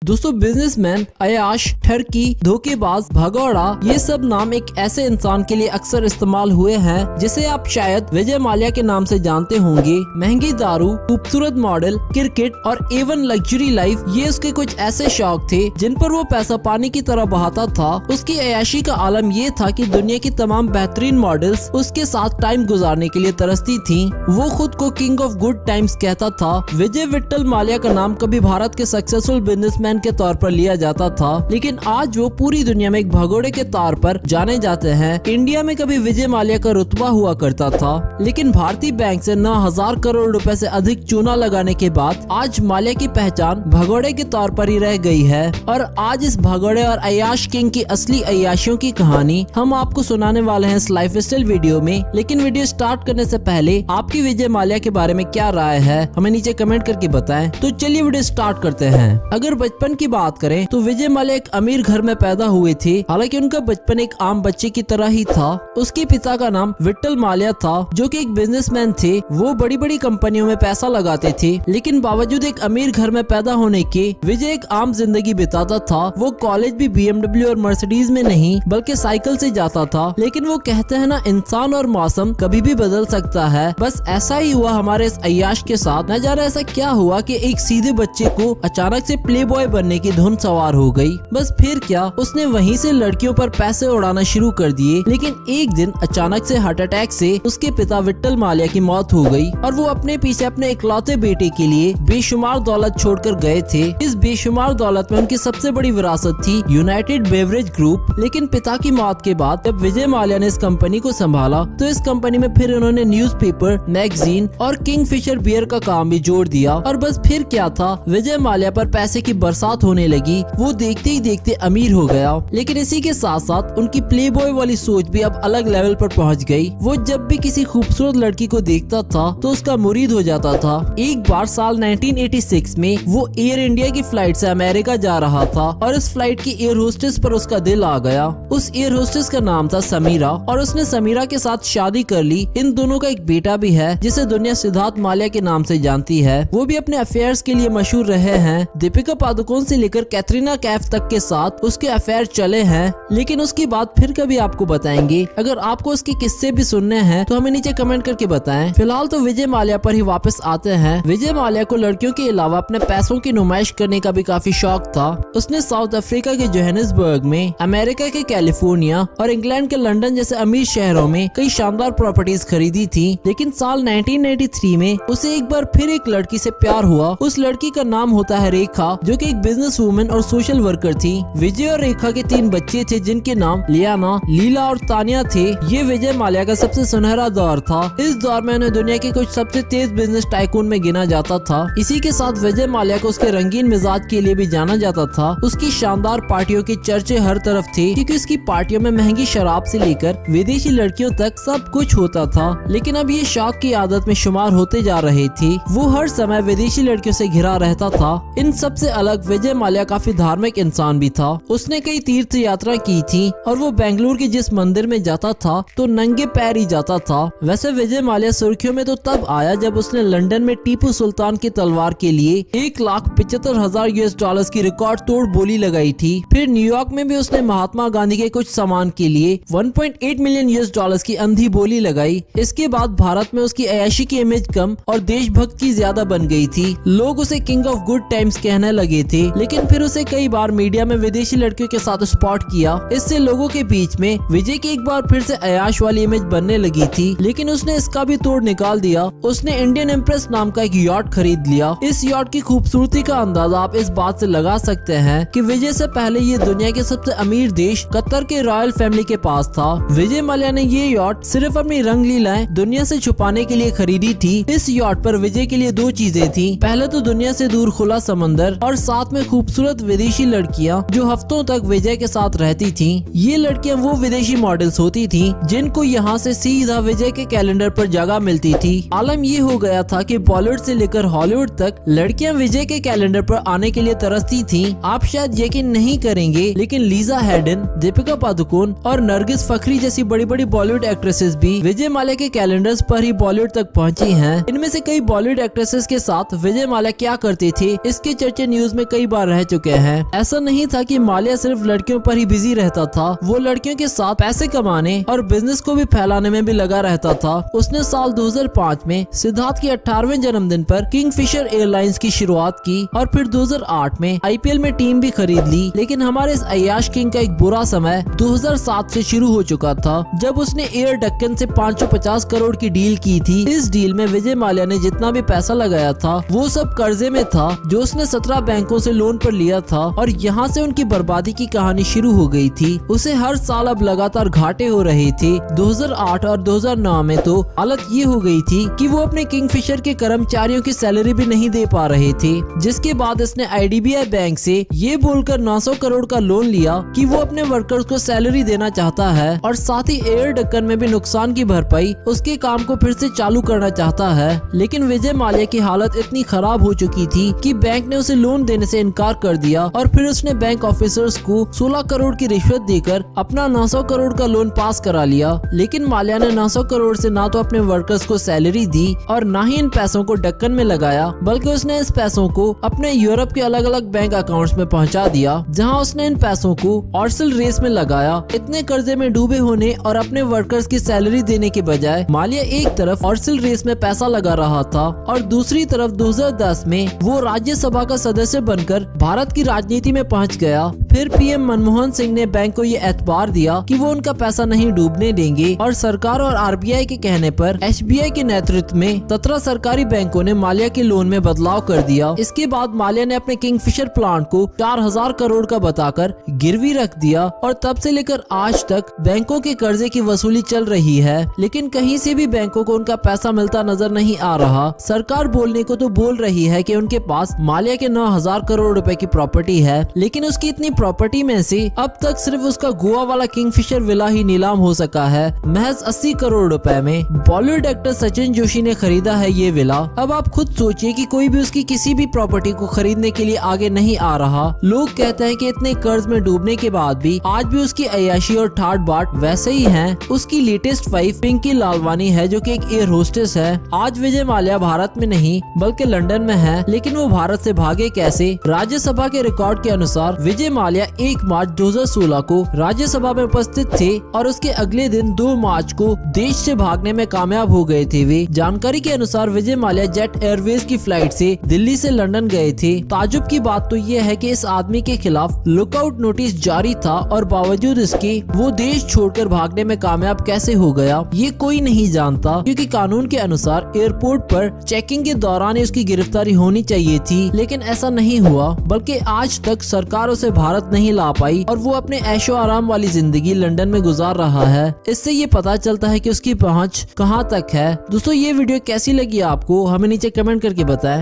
दोस्तों बिजनेसमैन, अयाश, ठरकी, धोखेबाज, भगौड़ा, ये सब नाम एक ऐसे इंसान के लिए अक्सर इस्तेमाल हुए हैं जिसे आप शायद विजय माल्या के नाम से जानते होंगे। महंगी दारू, खूबसूरत मॉडल, क्रिकेट और एवन लग्जरी लाइफ, ये उसके कुछ ऐसे शौक थे जिन पर वो पैसा पानी की तरह बहाता था। उसकी अयाशी का आलम ये था कि दुनिया की तमाम बेहतरीन मॉडल्स उसके साथ टाइम गुजारने के लिए तरसती थी। वो खुद को किंग ऑफ गुड टाइम्स कहता था। विजय विट्ठल माल्या का नाम कभी भारत के सक्सेसफुल बिजनेसमैन के तौर पर लिया जाता था, लेकिन आज वो पूरी दुनिया में एक भगोड़े के तौर पर जाने जाते हैं। इंडिया में कभी विजय माल्या का रुतबा हुआ करता था, लेकिन भारतीय बैंक से 9,000 करोड़ रुपए से अधिक चूना लगाने के बाद आज माल्या की पहचान भगोड़े के तौर पर ही रह गई है। और आज इस भगोड़े और अयाश किंग की असली अयाशियों की कहानी हम आपको सुनाने वाले हैं इस लाइफस्टाइल वीडियो में। लेकिन वीडियो स्टार्ट करने से पहले आपकी विजय माल्या के बारे में क्या राय है हमें नीचे कमेंट करके बताएं। तो चलिए वीडियो स्टार्ट करते हैं। अगर बचपन की बात करें तो विजय माल्या एक अमीर घर में पैदा हुए थे। हालांकि उनका बचपन एक आम बच्चे की तरह ही था। उसके पिता का नाम विट्ठल माल्या था, जो कि एक बिजनेसमैन थे। वो बड़ी बड़ी कंपनियों में पैसा लगाते थे, लेकिन बावजूद एक अमीर घर में पैदा होने के विजय एक आम जिंदगी बिताता था। वो कॉलेज भी BMW और मर्सिडीज में नहीं बल्कि साइकिल से जाता था। लेकिन वो कहते हैं ना, इंसान और मौसम कभी भी बदल सकता है। बस ऐसा ही हुआ हमारे इस अय्याश के साथ। न जाने ऐसा क्या हुआ कि एक सीधे बच्चे को अचानक से प्ले बॉय बनने की धुन सवार हो गई। बस फिर क्या, उसने वहीं से लड़कियों पर पैसे उड़ाना शुरू कर दिए। लेकिन एक दिन अचानक से हार्ट अटैक से उसके पिता विट्ठल माल्या की मौत हो गई और वो अपने पीछे अपने इकलौते बेटे के लिए बेशुमार दौलत छोड़कर गए थे। इस बेशुमार दौलत में उनकी सबसे बड़ी विरासत थी यूनाइटेड बेवरेज ग्रुप। लेकिन पिता की मौत के बाद जब विजय माल्या ने इस कंपनी को संभाला तो इस कंपनी में फिर उन्होंने न्यूज़पेपर, मैगजीन और किंगफिशर बियर का काम भी जोड़ दिया। और बस फिर क्या था, विजय माल्या पर पैसे की बरसात होने लगी। वो देखते ही देखते अमीर हो गया। लेकिन इसी के साथ साथ उनकी प्ले बॉय वाली सोच भी अब अलग लेवल पर पहुंच गई। वो जब भी किसी खूबसूरत लड़की को देखता था तो उसका मुरीद हो जाता था। एक बार साल 1986 में वो एयर इंडिया की फ्लाइट से अमेरिका जा रहा था और इस फ्लाइट की एयर होस्टेस पर उसका दिल आ गया। उस एयर होस्टेस का नाम था समीरा और उसने समीरा के साथ शादी कर ली। इन दोनों का एक बेटा भी है जिसे दुनिया सिद्धार्थ माल्या के नाम से जानती है। वो भी अपने अफेयर्स के लिए मशहूर रहे हैं। दीपिका पादुकोण से लेकर कैटरीना कैफ तक के साथ उसके अफेयर चले हैं। लेकिन उसकी बात फिर कभी आपको बताएंगे। अगर आपको उसके किस्से भी सुनने हैं तो हमें नीचे कमेंट करके बताएं। फिलहाल तो विजय माल्या पर ही वापस आते हैं। विजय माल्या को लड़कियों के अलावा अपने पैसों की नुमाइश करने का भी काफी शौक था। उसने साउथ अफ्रीका के जोहानिसबर्ग में, अमेरिका के कैलिफोर्निया और इंग्लैंड के लंदन जैसे अमीर शहरों में कई शानदार प्रॉपर्टीज खरीदी थी। लेकिन साल 1993 में उसे एक बार फिर एक लड़की से प्यार हुआ। उस लड़की का नाम होता है रेखा, जो कि एक बिजनेस वूमन और सोशल वर्कर थी। विजय और रेखा के 3 बच्चे थे जिनके नाम लियाना, लीला और तानिया थे। ये विजय माल्या का सबसे सुनहरा दौर था। इस दौर में उन्हें दुनिया के कुछ सबसे तेज बिजनेस टाइकून में गिना जाता था। इसी के साथ विजय माल्या को उसके रंगीन मिजाज के लिए भी जाना जाता था। उसकी शानदार पार्टियों के चर्चे हर तरफ थे, क्योंकि उसकी पार्टियों में महंगी शराब से लेकर विदेशी लड़कियों तक सब कुछ होता था। लेकिन अब ये शौक की आदत में शुमार होते जा रहे थे। वो हर समय विदेशी लड़कियों से घिरा रहता था। इन सबसे अलग विजय माल्या काफी धार्मिक इंसान भी था। उसने कई तीर्थ यात्रा की थी और वो बेंगलुरु के जिस मंदिर में जाता था तो नंगे पैर ही जाता था। वैसे विजय माल्या सुर्खियों में तो तब आया जब उसने लंदन में टीपू सुल्तान की तलवार के लिए $1,75,000 की रिकॉर्ड तोड़ बोली लगाई थी। फिर न्यूयॉर्क में भी उसने महात्मा गांधी के कुछ सामान के लिए $1.8 मिलियन की अंधी बोली लगाई। इसके बाद भारत में उसकी अयाशी की इमेज कम और देशभक्त की ज्यादा बन गई थी। लोग उसे किंग ऑफ गुड टाइम्स कहने लगे थे। लेकिन फिर उसे कई बार मीडिया में विदेशी लड़कियों के साथ स्पॉट किया। इससे लोगों के बीच में विजय की एक बार फिर से अयाश वाली इमेज बनने लगी थी। लेकिन उसने इसका भी तोड़ निकाल दिया। उसने इंडियन एम्प्रेस नाम का एक यॉट खरीद लिया। इस यॉट की खूबसूरती का अंदाजा आप इस बात से लगा सकते हैं कि विजय से पहले ये दुनिया के सबसे अमीर देश कतर के रॉयल फैमिली के पास था। विजय माल्या ने ये यॉट सिर्फ अपनी रंग लीलाएं दुनिया से छुपाने के लिए खरीदी थी। इस यॉट पर विजय के लिए 2 चीजें थी। पहले तो दुनिया से दूर खुला समंदर और साथ में खूबसूरत विदेशी लड़कियां जो हफ्तों तक विजय के साथ रहती थी। ये लड़कियां वो विदेशी मॉडल्स होती थी जिनको यहाँ से सीधा विजय के कैलेंडर पर जगह मिलती थी। आलम ये हो गया था कि बॉलीवुड से लेकर हॉलीवुड तक लड़कियां विजय के कैलेंडर पर आने के लिए तरसती थी। आप शायद यकीन नहीं करेंगे, लेकिन लीजा हैडन, दीपिका पादुकोण और नरगिस फखरी जैसी बड़ी बड़ी बॉलीवुड एक्ट्रेसेस भी विजय माल्या के कैलेंडर्स पर ही बॉलीवुड तक पहुंची हैं। इनमें से कई बॉलीवुड एक्ट्रेसेस के साथ विजय माल्या क्या करते थे, इसके चर्चे न्यूज में कई कई बार रह चुके हैं। ऐसा नहीं था कि माल्या सिर्फ लड़कियों पर ही बिजी रहता था, वो लड़कियों के साथ पैसे कमाने और बिजनेस को भी फैलाने में भी लगा रहता था। उसने साल 2005 में सिद्धार्थ के 18वें जन्मदिन पर किंगफिशर एयरलाइंस की शुरुआत की और फिर 2008 में आईपीएल में टीम भी खरीद ली। लेकिन हमारे इस अय्याश किंग का एक बुरा समय 2007 से शुरू हो चुका था, जब उसने एयर डेक्कन से 550 करोड़ की डील की थी। इस डील में विजय माल्या ने जितना भी पैसा लगाया था वो सब कर्जे में था, जो उसने 17 बैंकों से लोन पर लिया था, और यहाँ से उनकी बर्बादी की कहानी शुरू हो गई थी। उसे हर साल अब लगातार घाटे हो रहे थे। 2008 और 2009 में तो हालत ये हो गई थी कि वो अपने किंगफिशर के कर्मचारियों की सैलरी भी नहीं दे पा रहे थे, जिसके बाद इसने आईडीबीआई बैंक से ये बोलकर 900 करोड़ का लोन लिया कि वो अपने वर्कर्स को सैलरी देना चाहता है और साथ ही एयर डेक्कन में भी नुकसान की भरपाई उसके काम को फिर से चालू करना चाहता है। लेकिन विजय माल्या की हालत इतनी खराब हो चुकी थी कि बैंक ने उसे लोन देने से इनकार कर दिया और फिर उसने बैंक ऑफिसर्स को 16 करोड़ की रिश्वत देकर अपना 900 करोड़ का लोन पास करा लिया। लेकिन माल्या ने 900 करोड़ से ना तो अपने वर्कर्स को सैलरी दी और ना ही इन पैसों को डेक्कन में लगाया, बल्कि उसने इस पैसों को अपने यूरोप के अलग अलग बैंक अकाउंट्स में पहुंचा दिया, जहां उसने इन पैसों को ऑर्सल रेस में लगाया। इतने कर्जे में डूबे होने और अपने वर्कर्स की सैलरी देने के बजाय माल्या एक तरफ ऑर्सल रेस में पैसा लगा रहा था और दूसरी तरफ 2010 में वो राज्यसभा का सदस्य बनकर भारत की राजनीति में पहुंच गया। फिर पीएम मनमोहन सिंह ने बैंक को ये एतबार दिया कि वो उनका पैसा नहीं डूबने देंगे और सरकार और आरबीआई के कहने पर एसबीआई के नेतृत्व में 17 सरकारी बैंकों ने माल्या के लोन में बदलाव कर दिया। इसके बाद माल्या ने अपने किंगफिशर प्लांट को 4000 करोड़ का बताकर गिरवी रख दिया और तब से लेकर आज तक बैंकों के कर्जे की वसूली चल रही है। लेकिन कहीं से भी बैंकों को उनका पैसा मिलता नजर नहीं आ रहा। सरकार बोलने को तो बोल रही है कि उनके पास माल्या के 9000 करोड़ रुपए की प्रॉपर्टी है, लेकिन उसकी इतनी प्रॉपर्टी में से अब तक सिर्फ उसका गोवा वाला किंगफिशर विला ही नीलाम हो सका है, महज 80 करोड़ रुपए में। बॉलीवुड एक्टर सचिन जोशी ने खरीदा है ये विला। अब आप खुद सोचिए कि कोई भी उसकी किसी भी प्रॉपर्टी को खरीदने के लिए आगे नहीं आ रहा। लोग कहते हैं कि इतने कर्ज में डूबने के बाद भी आज भी उसकी अय्याशी और ठाट बाट वैसे ही है। उसकी लेटेस्ट वाइफ पिंकी लालवानी है, जो कि एक एयर होस्टेस है। आज विजय माल्या भारत में नहीं बल्कि लंदन में है, लेकिन वो भारत से भागे कैसे? राज्यसभा के रिकॉर्ड के अनुसार विजय माल्या 1 मार्च 2016 को राज्यसभा में उपस्थित थे और उसके अगले दिन 2 मार्च को देश से भागने में कामयाब हो गए थे वे। जानकारी के अनुसार विजय माल्या जेट एयरवेज की फ्लाइट से दिल्ली से लंदन गए थे। ताजुब की बात तो ये है कि इस आदमी के खिलाफ लुकआउट नोटिस जारी था और बावजूद इसके वो देश छोड़कर भागने में कामयाब कैसे हो गया, ये कोई नहीं जानता, क्योंकि कानून के अनुसार एयरपोर्ट पर चेकिंग के दौरान उसकी गिरफ्तारी होनी चाहिए थी। लेकिन ऐसा नहीं हुआ, बल्कि आज तक सरकार उसे भारत नहीं ला पाई और वो अपने ऐशो आराम वाली जिंदगी लंदन में गुजार रहा है। इससे ये पता चलता है कि उसकी पहुंच कहां तक है। दोस्तों, ये वीडियो कैसी लगी आपको हमें नीचे कमेंट करके बताएं।